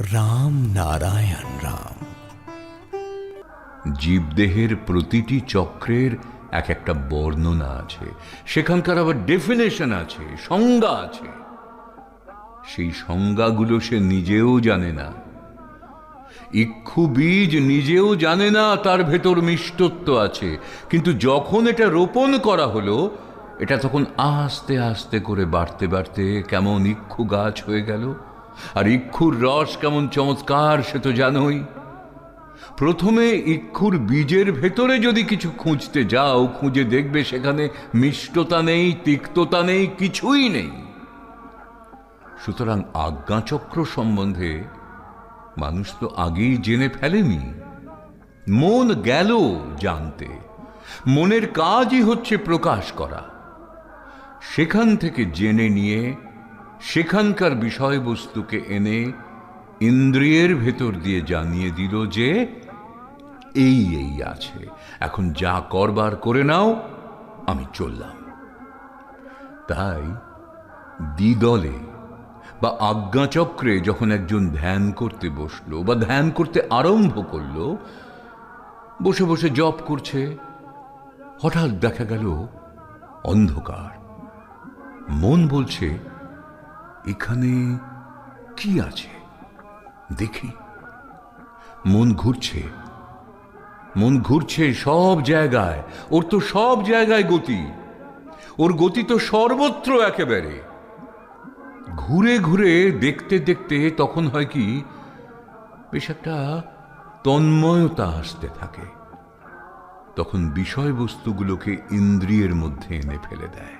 রাম নারায়ণ রাম। জীবদেহের প্রতিটি চক্রের এক একটা বর্ণনা আছে, সেখানকার আবার ডেফিনেশন আছে, সংজ্ঞা আছে। সেই সংজ্ঞাগুলো সে নিজেও জানে না। ইক্ষু বীজ নিজেও জানে না তার ভেতর মিষ্টত্ব আছে, কিন্তু যখন এটা রোপণ করা হলো, এটা তখন আস্তে আস্তে করে বাড়তে বাড়তে কেমন ইক্ষু গাছ হয়ে গেল। আর ইক্ষুর রস কেমন চমৎকার সে তো জানোই। প্রথমে ইক্ষুর বীজের ভেতরে যদি কিছু খুঁজতে যাও, খুঁজে দেখবে সেখানে মিষ্টতা নেই, তিক্ততা নেই, কিছুই নেই। সুতরাং আজ্ঞাচক্র সম্বন্ধে মানুষ তো আগেই জেনে ফেলেনি, মন গেল জানতে। মনের কাজই হচ্ছে প্রকাশ করা। সেখান থেকে জেনে নিয়ে সেখানকার বিষয়বস্তুকে এনে ইন্দ্রিয়ের ভেতর দিয়ে জানিয়ে দিল যে এই এই আছে, এখন যা করবার করে নাও, আমি চললাম। তাই দ্বিদলে বা আজ্ঞাচক্রে যখন একজন ধ্যান করতে বসলো বা ধ্যান করতে আরম্ভ করলো, বসে বসে জপ করছে, হঠাৎ দেখা গেল অন্ধকার। মন বলছে এখানে কি আছে দেখি। মন ঘুরছে, মন ঘুরছে সব জায়গায়। ওর তো সব জায়গায় গতি, ওর গতি তো সর্বত্র একেবারে। ঘুরে ঘুরে দেখতে দেখতে তখন হয় কি, বেশ একটা তন্ময়তা আসতে থাকে। তখন বিষয়বস্তুগুলোকে ইন্দ্রিয়ের মধ্যে এনে ফেলে দেয়।